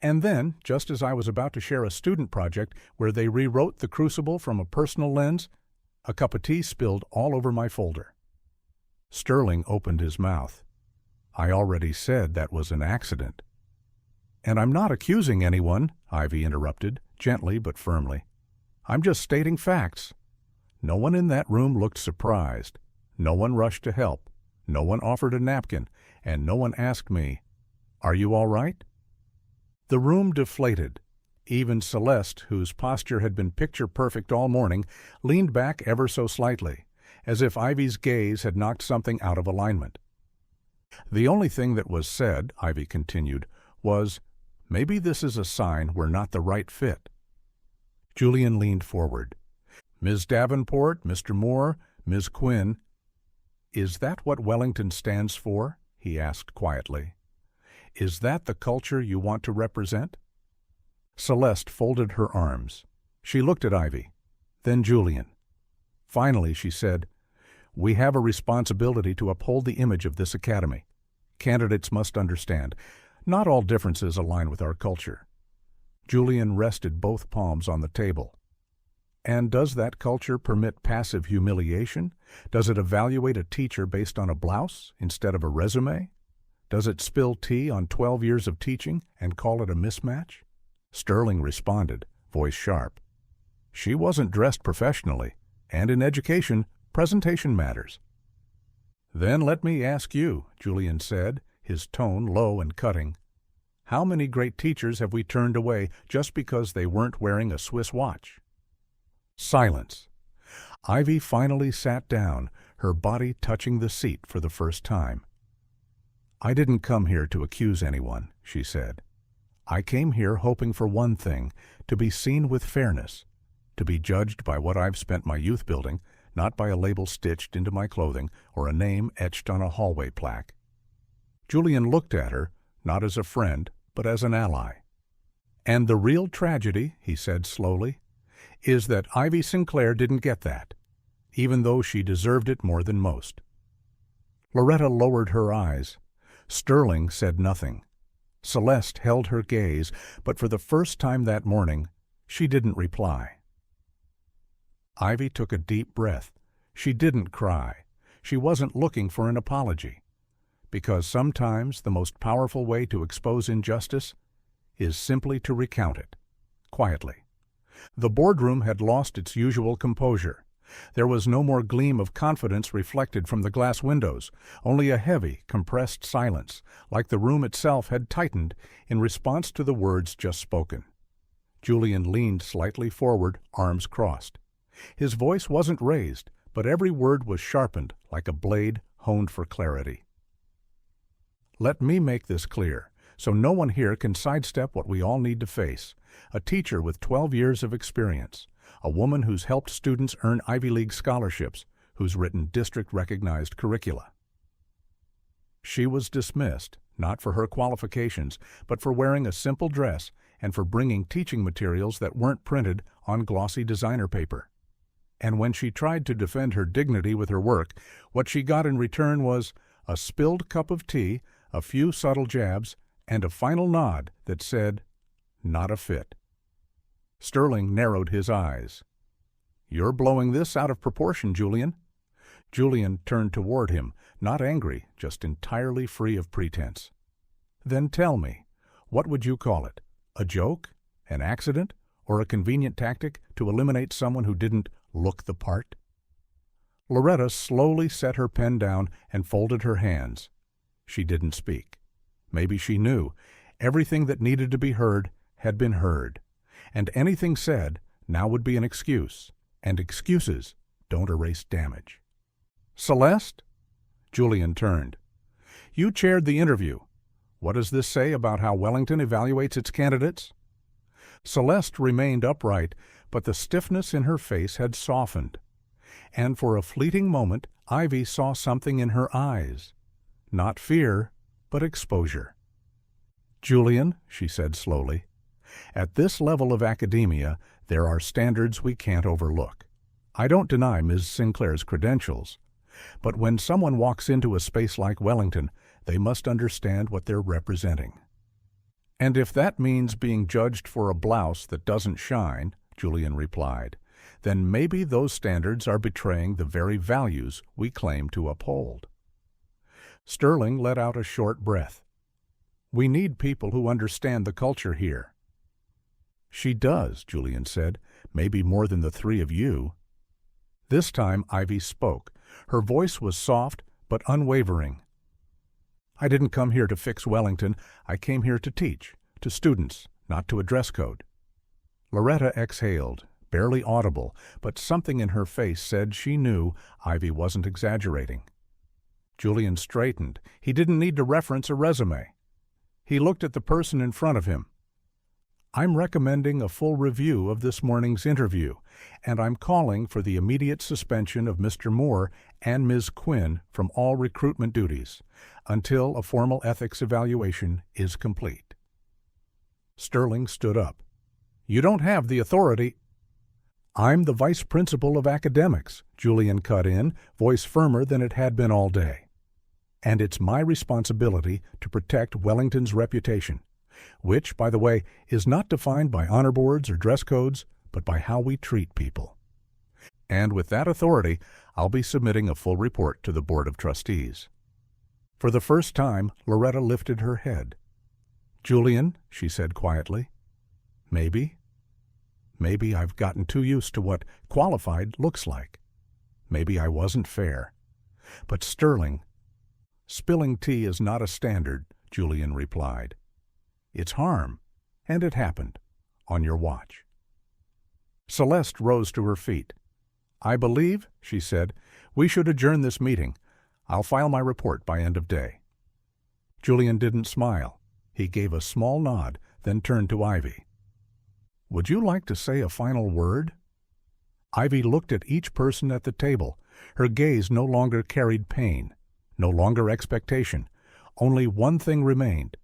"And then, just as I was about to share a student project where they rewrote the Crucible from a personal lens, a cup of tea spilled all over my folder." Sterling opened his mouth. "I already said that was an accident." "And I'm not accusing anyone," Ivy interrupted, gently but firmly. "I'm just stating facts. No one in that room looked surprised. No one rushed to help. No one offered a napkin. And no one asked me, 'Are you all right?'" The room deflated. Even Celeste, whose posture had been picture-perfect all morning, leaned back ever so slightly, as if Ivy's gaze had knocked something out of alignment. "The only thing that was said," Ivy continued, was, "Maybe this is a sign we're not the right fit." Julian leaned forward. "Ms. Davenport, Mr. Moore, Ms. Quinn, is that what Wellington stands for?" he asked quietly. "Is that the culture you want to represent?" Celeste folded her arms. She looked at Ivy, then Julian. Finally, she said, "We have a responsibility to uphold the image of this academy. Candidates must understand, not all differences align with our culture." Julian rested both palms on the table. "And does that culture permit passive humiliation? Does it evaluate a teacher based on a blouse instead of a resume? Does it spill tea on 12 years of teaching and call it a mismatch?" Sterling responded, voice sharp. "She wasn't dressed professionally, and in education, presentation matters." "Then let me ask you," Julian said, his tone low and cutting. "How many great teachers have we turned away just because they weren't wearing a Swiss watch?" Silence. Ivy finally sat down, her body touching the seat for the first time. "I didn't come here to accuse anyone," she said. "I came here hoping for one thing, to be seen with fairness, to be judged by what I've spent my youth building, not by a label stitched into my clothing or a name etched on a hallway plaque." Julian looked at her, not as a friend, but as an ally. "And the real tragedy," he said slowly, "is that Ivy Sinclair didn't get that, even though she deserved it more than most." Loretta lowered her eyes. Sterling said nothing. Celeste held her gaze, but for the first time that morning, she didn't reply. Ivy took a deep breath. She didn't cry. She wasn't looking for an apology. Because sometimes the most powerful way to expose injustice is simply to recount it, quietly. The boardroom had lost its usual composure. There was no more gleam of confidence reflected from the glass windows, only a heavy, compressed silence, like the room itself had tightened in response to the words just spoken. Julian leaned slightly forward, arms crossed. His voice wasn't raised, but every word was sharpened like a blade honed for clarity. "Let me make this clear, so no one here can sidestep what we all need to face. A teacher with 12 years of experience, a woman who's helped students earn Ivy League scholarships, who's written district-recognized curricula." She was dismissed, not for her qualifications, but for wearing a simple dress and for bringing teaching materials that weren't printed on glossy designer paper. And when she tried to defend her dignity with her work, what she got in return was a spilled cup of tea, a few subtle jabs, and a final nod that said, "Not a fit." Sterling narrowed his eyes. "You're blowing this out of proportion, Julian." Julian turned toward him, not angry, just entirely free of pretense. "Then tell me, what would you call it? A joke? An accident? Or a convenient tactic to eliminate someone who didn't look the part?" Loretta slowly set her pen down and folded her hands. She didn't speak. Maybe she knew. Everything that needed to be heard had been heard. And anything said now would be an excuse. And excuses don't erase damage. "Celeste?" Julian turned. "You chaired the interview. What does this say about how Wellington evaluates its candidates?" Celeste remained upright, but the stiffness in her face had softened. And for a fleeting moment, Ivy saw something in her eyes. Not fear, but exposure. "Julian," she said slowly, "at this level of academia, there are standards we can't overlook. I don't deny Ms. Sinclair's credentials, but when someone walks into a space like Wellington, they must understand what they're representing." "And if that means being judged for a blouse that doesn't shine," Julian replied, "then maybe those standards are betraying the very values we claim to uphold." Sterling let out a short breath. "We need people who understand the culture here." "She does," Julian said, "maybe more than the three of you." This time Ivy spoke. Her voice was soft but unwavering. "I didn't come here to fix Wellington. I came here to teach, to students, not to a dress code." Loretta exhaled, barely audible, but something in her face said she knew Ivy wasn't exaggerating. Julian straightened. He didn't need to reference a resume. He looked at the person in front of him. "I'm recommending a full review of this morning's interview, and I'm calling for the immediate suspension of Mr. Moore and Ms. Quinn from all recruitment duties until a formal ethics evaluation is complete." Sterling stood up. "You don't have the authority—" "I'm the vice principal of academics," Julian cut in, voice firmer than it had been all day. "And it's my responsibility to protect Wellington's reputation, which, by the way, is not defined by honor boards or dress codes, but by how we treat people. And with that authority, I'll be submitting a full report to the Board of Trustees." For the first time, Loretta lifted her head. "Julian," she said quietly, "maybe I've gotten too used to what qualified looks like. Maybe I wasn't fair. But Sterling—" "Spilling tea is not a standard," Julian replied. "It's harm, and it happened, on your watch." Celeste rose to her feet. "I believe," she said, "we should adjourn this meeting. I'll file my report by end of day." Julian didn't smile. He gave a small nod, then turned to Ivy. "Would you like to say a final word?" Ivy looked at each person at the table. Her gaze no longer carried pain, no longer expectation. Only one thing remained: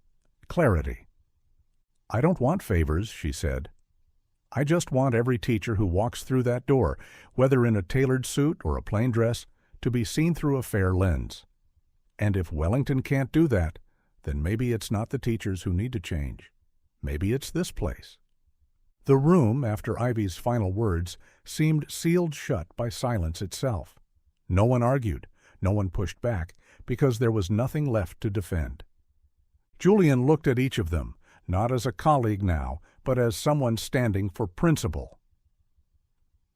clarity. "I don't want favors," she said. "I just want every teacher who walks through that door, whether in a tailored suit or a plain dress, to be seen through a fair lens. And if Wellington can't do that, then maybe it's not the teachers who need to change. Maybe it's this place." The room, after Ivy's final words, seemed sealed shut by silence itself. No one argued, no one pushed back, because there was nothing left to defend. Julian looked at each of them, not as a colleague now, but as someone standing for principle.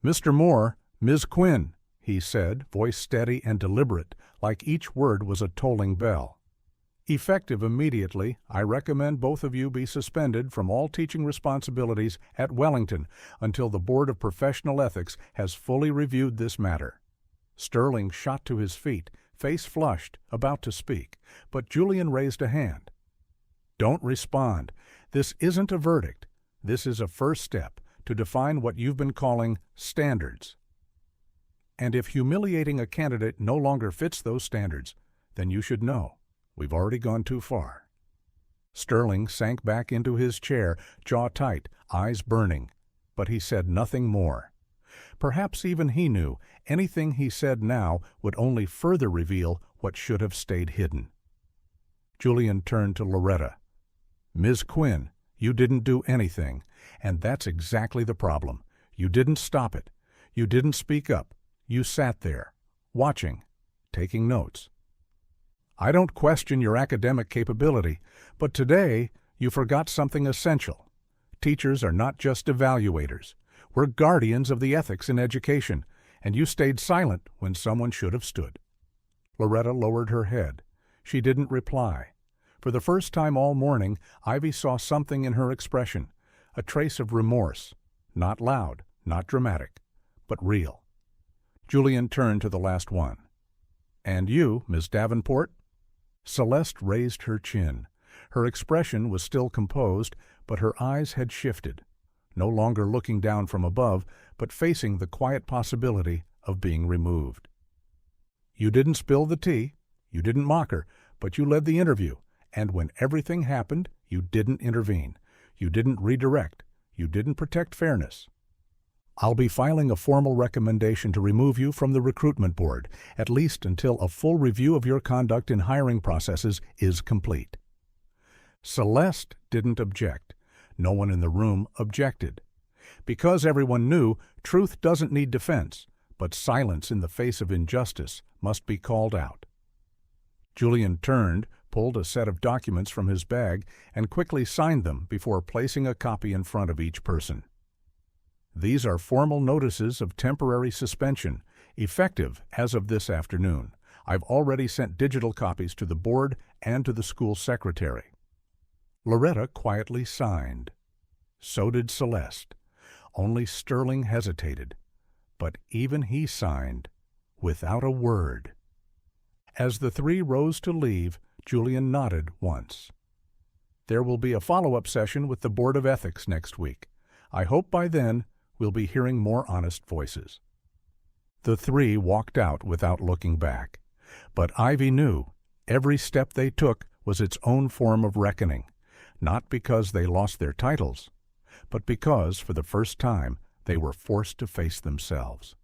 "Mr. Moore, Ms. Quinn," he said, voice steady and deliberate, like each word was a tolling bell. "Effective immediately, I recommend both of you be suspended from all teaching responsibilities at Wellington until the Board of Professional Ethics has fully reviewed this matter." Sterling shot to his feet, face flushed, about to speak, but Julian raised a hand. "Don't respond. This isn't a verdict. This is a first step to define what you've been calling standards. And if humiliating a candidate no longer fits those standards, then you should know. We've already gone too far." Sterling sank back into his chair, jaw tight, eyes burning, but he said nothing more. Perhaps even he knew anything he said now would only further reveal what should have stayed hidden. Julian turned to Loretta. "Ms. Quinn, you didn't do anything, and that's exactly the problem. You didn't stop it. You didn't speak up. You sat there, watching, taking notes. I don't question your academic capability, but today you forgot something essential. Teachers are not just evaluators. We're guardians of the ethics in education, and you stayed silent when someone should have stood." Loretta lowered her head. She didn't reply. For the first time all morning, Ivy saw something in her expression, a trace of remorse, not loud, not dramatic, but real. Julian turned to the last one. "And you, Miss Davenport?" Celeste raised her chin. Her expression was still composed, but her eyes had shifted, no longer looking down from above, but facing the quiet possibility of being removed. "You didn't spill the tea, you didn't mock her, but you led the interview, and when everything happened, You didn't intervene. You didn't redirect. You didn't protect fairness. I'll be filing a formal recommendation to remove you from the recruitment board, at least until a full review of your conduct in hiring processes is complete." Celeste didn't object. No one in the room objected. Because everyone knew truth doesn't need defense, but silence in the face of injustice must be called out. Julian turned, pulled a set of documents from his bag, and quickly signed them before placing a copy in front of each person. "These are formal notices of temporary suspension, effective as of this afternoon. I've already sent digital copies to the board and to the school secretary." Loretta quietly signed. So did Celeste. Only Sterling hesitated, but even he signed, without a word. As the three rose to leave, Julian nodded once. "There will be a follow-up session with the Board of Ethics next week. I hope by then we'll be hearing more honest voices." The three walked out without looking back. But Ivy knew every step they took was its own form of reckoning, not because they lost their titles, but because, for the first time, they were forced to face themselves.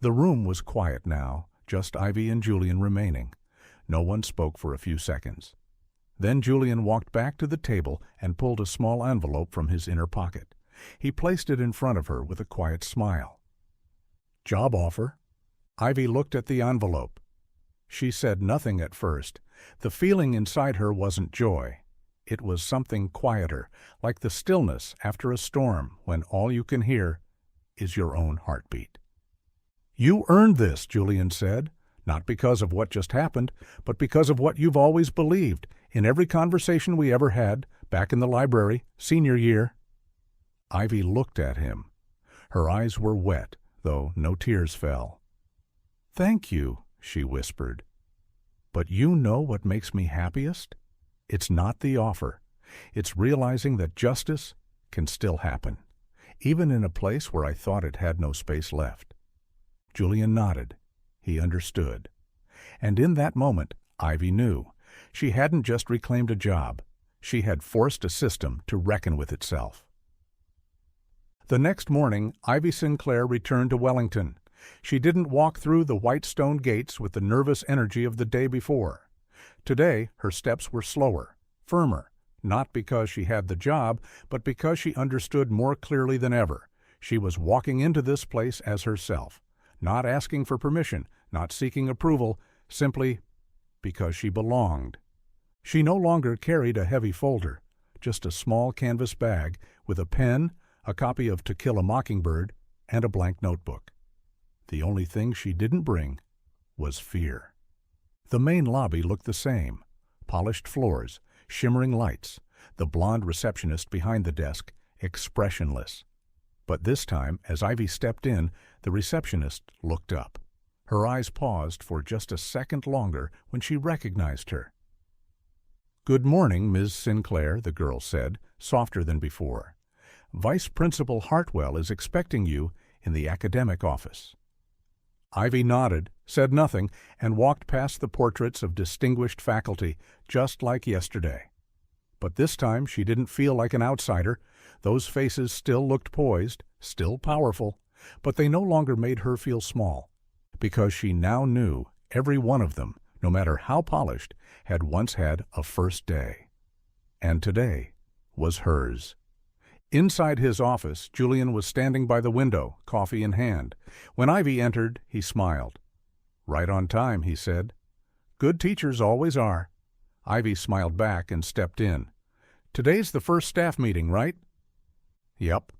The room was quiet now, just Ivy and Julian remaining. No one spoke for a few seconds. Then Julian walked back to the table and pulled a small envelope from his inner pocket. He placed it in front of her with a quiet smile. "Job offer." Ivy looked at the envelope. She said nothing at first. The feeling inside her wasn't joy. It was something quieter, like the stillness after a storm when all you can hear is your own heartbeat. "You earned this," Julian said, "not because of what just happened, but because of what you've always believed in every conversation we ever had back in the library, senior year." Ivy looked at him. Her eyes were wet, though no tears fell. "Thank you," she whispered. "But you know what makes me happiest? It's not the offer. It's realizing that justice can still happen, even in a place where I thought it had no space left." Julian nodded. He understood. And in that moment, Ivy knew. She hadn't just reclaimed a job. She had forced a system to reckon with itself. The next morning, Ivy Sinclair returned to Wellington. She didn't walk through the white stone gates with the nervous energy of the day before. Today, her steps were slower, firmer, not because she had the job, but because she understood more clearly than ever. She was walking into this place as herself, not asking for permission, not seeking approval, simply because she belonged. She no longer carried a heavy folder, just a small canvas bag with a pen, a copy of To Kill a Mockingbird, and a blank notebook. The only thing she didn't bring was fear. The main lobby looked the same. Polished floors, shimmering lights, the blonde receptionist behind the desk, expressionless. But this time, as Ivy stepped in, the receptionist looked up. Her eyes paused for just a second longer when she recognized her. "Good morning, Ms. Sinclair," the girl said, softer than before. "Vice Principal Hartwell is expecting you in the academic office." Ivy nodded, said nothing, and walked past the portraits of distinguished faculty, just like yesterday. But this time she didn't feel like an outsider. Those faces still looked poised, still powerful, but they no longer made her feel small, because she now knew every one of them, no matter how polished, had once had a first day. And today was hers. Inside his office, Julian was standing by the window, coffee in hand. When Ivy entered, he smiled. "Right on time," he said. "Good teachers always are." Ivy smiled back and stepped in. "Today's the first staff meeting, right?" "Yep.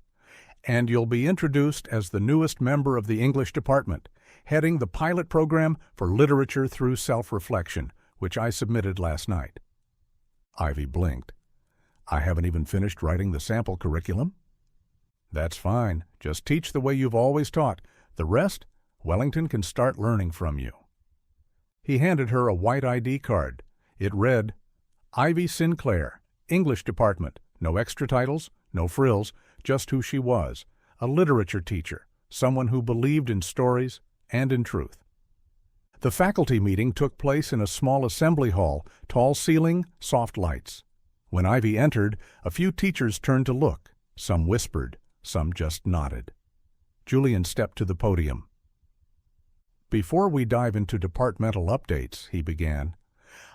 And you'll be introduced as the newest member of the English department, heading the pilot program for literature through self-reflection, which I submitted last night." Ivy blinked. "I haven't even finished writing the sample curriculum." "That's fine. Just teach the way you've always taught. The rest, Wellington can start learning from you." He handed her a white ID card. It read, "Ivy Sinclair, English Department, no extra titles, no frills, just who she was, a literature teacher, someone who believed in stories and in truth." The faculty meeting took place in a small assembly hall, tall ceiling, soft lights. When Ivy entered, a few teachers turned to look. Some whispered, some just nodded. Julian stepped to the podium. "Before we dive into departmental updates," he began,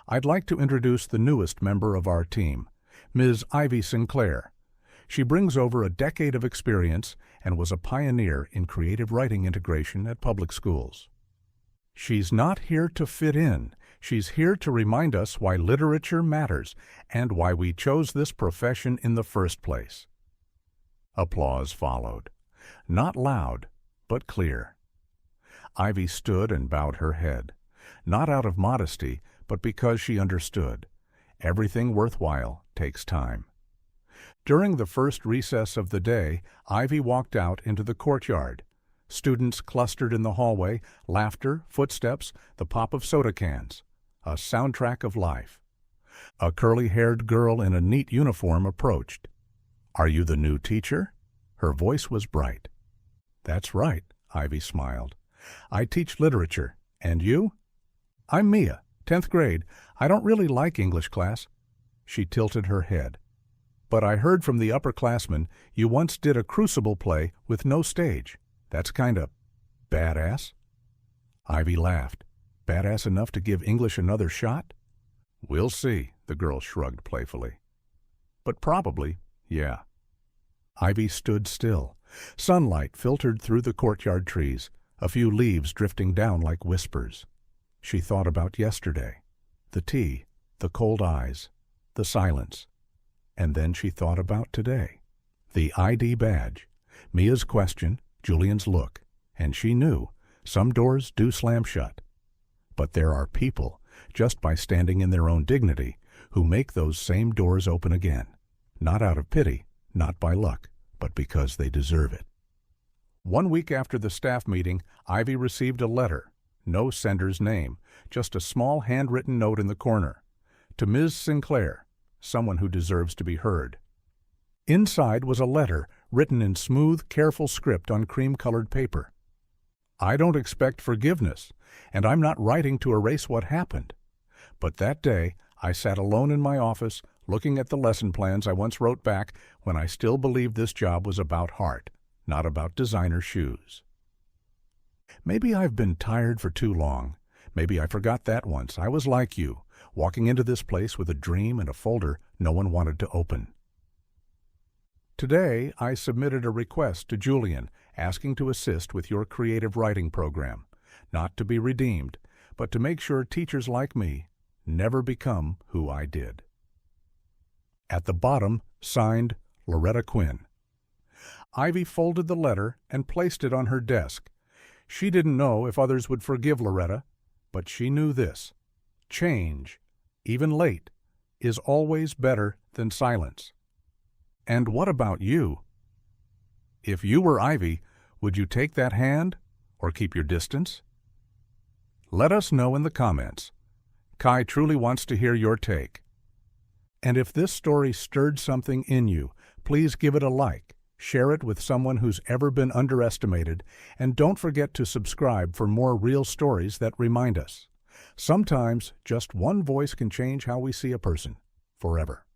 "I'd like to introduce the newest member of our team, Ms. Ivy Sinclair. She brings over a decade of experience and was a pioneer in creative writing integration at public schools. She's not here to fit in. She's here to remind us why literature matters and why we chose this profession in the first place." Applause followed. Not loud, but clear. Ivy stood and bowed her head, not out of modesty, but because she understood. Everything worthwhile takes time. During the first recess of the day, Ivy walked out into the courtyard. Students clustered in the hallway, laughter, footsteps, the pop of soda cans. A soundtrack of life. A curly-haired girl in a neat uniform approached. "Are you the new teacher?" Her voice was bright. "That's right," Ivy smiled. "I teach literature. And you?" "I'm Mia, 10th grade. I don't really like English class." She tilted her head. "But I heard from the upperclassmen you once did a crucible play with no stage. That's kinda badass." Ivy laughed. "Badass enough to give English another shot?" "We'll see," the girl shrugged playfully. "But probably, yeah." Ivy stood still. Sunlight filtered through the courtyard trees, a few leaves drifting down like whispers. She thought about yesterday, the tea, the cold eyes, the silence. And then she thought about today. The ID badge, Mia's question, Julian's look, and she knew some doors do slam shut. But there are people, just by standing in their own dignity, who make those same doors open again. Not out of pity, not by luck, but because they deserve it. 1 week after the staff meeting, Ivy received a letter. No sender's name, just a small handwritten note in the corner. To Ms. Sinclair, someone who deserves to be heard. Inside was a letter written in smooth, careful script on cream-colored paper. "I don't expect forgiveness, and I'm not writing to erase what happened. But that day, I sat alone in my office, looking at the lesson plans I once wrote back when I still believed this job was about heart, not about designer shoes. Maybe I've been tired for too long. Maybe I forgot that once I was like you, walking into this place with a dream and a folder no one wanted to open. Today, I submitted a request to Julian asking to assist with your creative writing program, not to be redeemed, but to make sure teachers like me never become who I did." At the bottom, signed Loretta Quinn. Ivy folded the letter and placed it on her desk. She didn't know if others would forgive Loretta, but she knew this: change, even late, is always better than silence. And what about you? If you were Ivy, would you take that hand or keep your distance? Let us know in the comments. Kai truly wants to hear your take. And if this story stirred something in you, please give it a like, share it with someone who's ever been underestimated, and don't forget to subscribe for more real stories that remind us. Sometimes just one voice can change how we see a person forever.